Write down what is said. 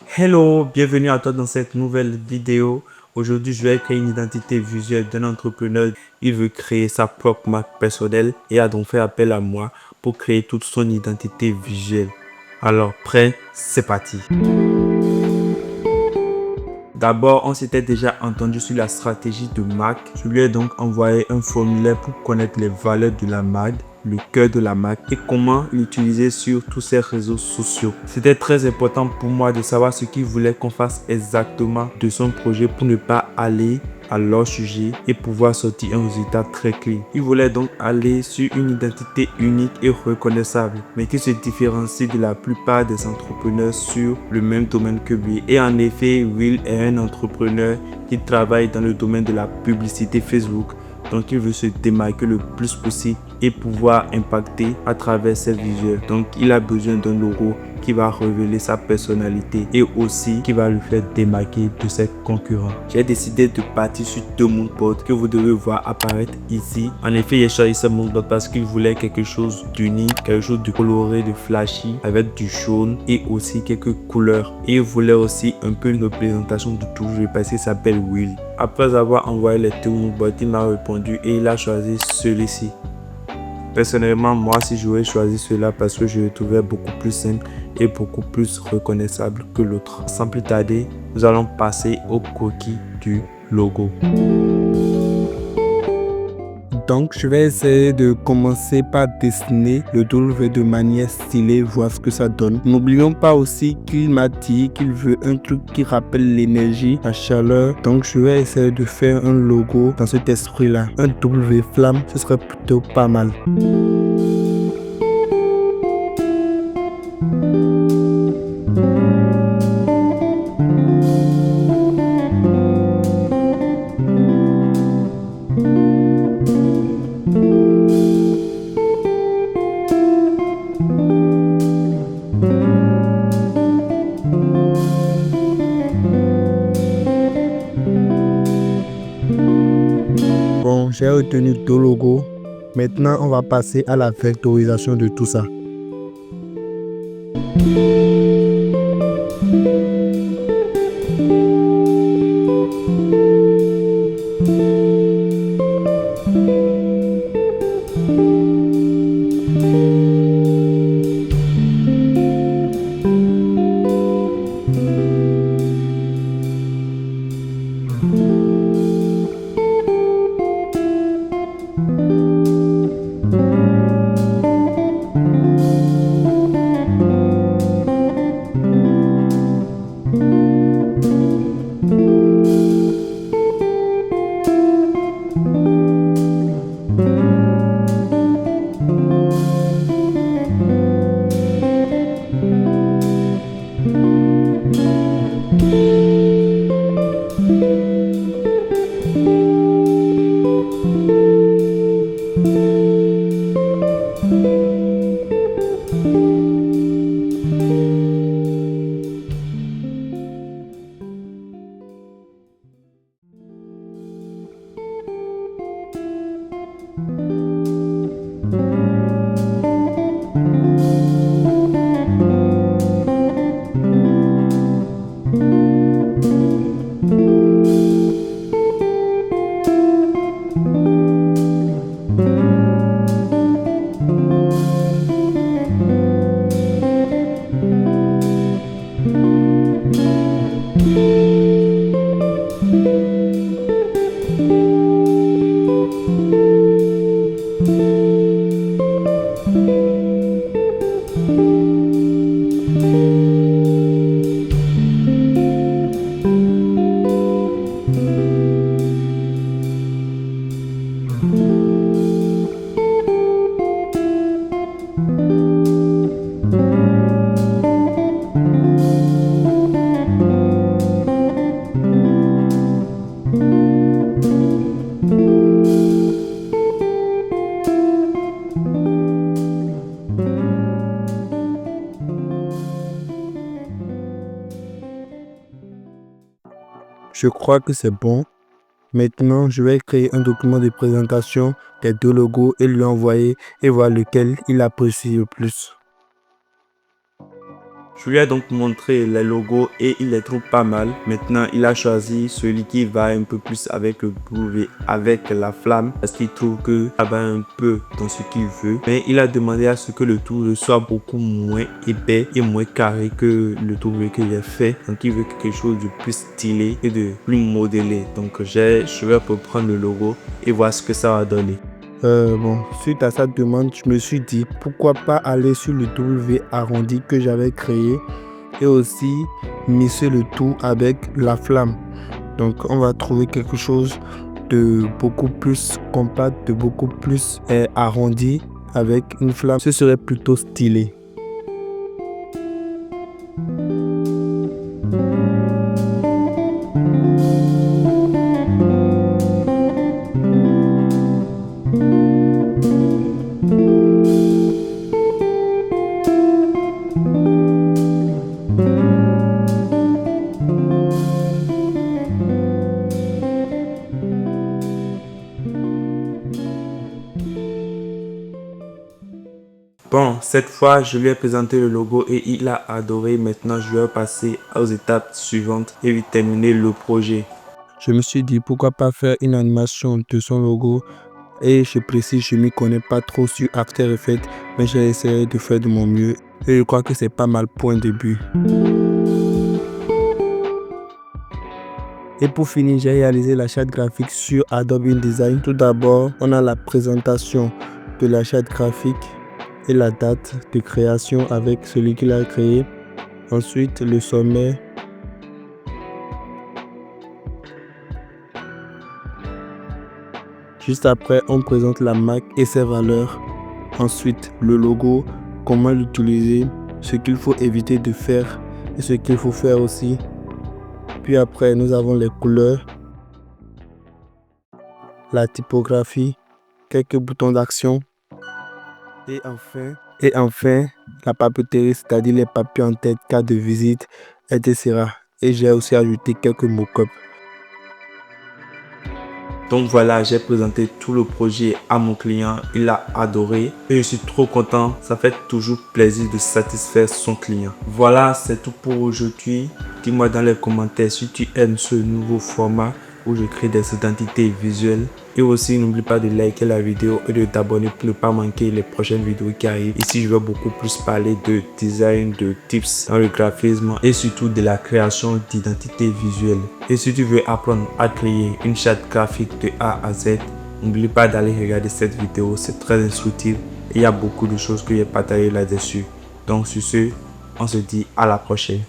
Hello, bienvenue à toi dans cette nouvelle vidéo. Aujourd'hui, je vais créer une identité visuelle d'un entrepreneur. Il veut créer sa propre marque personnelle et a donc fait appel à moi pour créer toute son identité visuelle. Alors, prêt, c'est parti. D'abord, on s'était déjà entendu sur la stratégie de marque. Je lui ai donc envoyé un formulaire pour connaître les valeurs de la marque, le cœur de la marque et comment l'utiliser sur tous ses réseaux sociaux. C'était très important pour moi de savoir ce qu'il voulait qu'on fasse exactement de son projet pour ne pas aller à leur sujet et pouvoir sortir un résultat très clean. Il voulait donc aller sur une identité unique et reconnaissable, mais qui se différencie de la plupart des entrepreneurs sur le même domaine que lui. Et en effet, Will est un entrepreneur qui travaille dans le domaine de la publicité Facebook. Donc il veut se démarquer le plus possible et pouvoir impacter à travers ses visuels. Donc il a besoin d'un logo qui va révéler sa personnalité et aussi qui va le faire démarquer de ses concurrents. J'ai décidé de partir sur deux moodboards que vous devez voir apparaître ici. En effet, j'ai choisi ce moodboard parce qu'il voulait quelque chose d'unique, quelque chose de coloré, de flashy, avec du jaune et aussi quelques couleurs. Et il voulait aussi un peu une représentation de tout parce qu'il s'appelle Will. Après avoir envoyé les deux moodboards, il m'a répondu et il a choisi celui-ci. Personnellement, moi, si j'aurais choisi cela parce que je le trouvais beaucoup plus simple et beaucoup plus reconnaissable que l'autre. Sans plus tarder, nous allons passer au croquis du logo. Donc, je vais essayer de commencer par dessiner le W de manière stylée, voir ce que ça donne. N'oublions pas aussi qu'il m'a dit qu'il veut un truc qui rappelle l'énergie, la chaleur. Donc, je vais essayer de faire un logo dans cet esprit-là. Un W flamme, ce serait plutôt pas mal. Bon, j'ai retenu deux logos. Maintenant, on va passer à la vectorisation de tout ça. Je crois que c'est bon. Maintenant, je vais créer un document de présentation des deux logos et lui envoyer et voir lequel il apprécie le plus. Je lui ai donc montré les logos et il les trouve pas mal. Maintenant, il a choisi celui qui va un peu plus avec le W, avec la flamme, parce qu'il trouve que ça va un peu dans ce qu'il veut. Mais il a demandé à ce que le tour soit beaucoup moins épais et moins carré que le W que j'ai fait. Donc, il veut quelque chose de plus stylé et de plus modélé. Donc, je vais reprendre le logo et voir ce que ça va donner. Suite à sa demande, je me suis dit pourquoi pas aller sur le W arrondi que j'avais créé et aussi mixer le tout avec la flamme. Donc on va trouver quelque chose de beaucoup plus compact, de beaucoup plus arrondi avec une flamme. Ce serait plutôt stylé. Bon, cette fois, je lui ai présenté le logo et il a adoré. Maintenant, je vais passer aux étapes suivantes et lui terminer le projet. Je me suis dit pourquoi pas faire une animation de son logo. Et je précise, je ne m'y connais pas trop sur After Effects, mais j'ai essayé de faire de mon mieux. Et je crois que c'est pas mal pour un début. Et pour finir, j'ai réalisé la charte graphique sur Adobe InDesign. Tout d'abord, on a la présentation de la charte graphique et la date de création avec celui qui l'a créé. Ensuite, le sommet. Juste après, on présente la marque et ses valeurs. Ensuite, le logo, comment l'utiliser, ce qu'il faut éviter de faire et ce qu'il faut faire aussi. Puis après, nous avons les couleurs, la typographie, quelques boutons d'action. Et enfin, la papeterie, c'est-à-dire les papiers en tête, carte de visite, etc. Et j'ai aussi ajouté quelques mock-ups. Donc voilà, j'ai présenté tout le projet à mon client. Il a adoré et je suis trop content. Ça fait toujours plaisir de satisfaire son client. Voilà, c'est tout pour aujourd'hui. Dis-moi dans les commentaires si tu aimes ce nouveau format où je crée des identités visuelles. Et aussi, n'oublie pas de liker la vidéo et de t'abonner pour ne pas manquer les prochaines vidéos qui arrivent. Ici, je vais beaucoup plus parler de design, de tips dans le graphisme et surtout de la création d'identités visuelles. Et si tu veux apprendre à créer une charte graphique de A à Z, n'oublie pas d'aller regarder cette vidéo. C'est très instructif et il y a beaucoup de choses que j'ai partagées là-dessus. Donc sur ce, on se dit à la prochaine.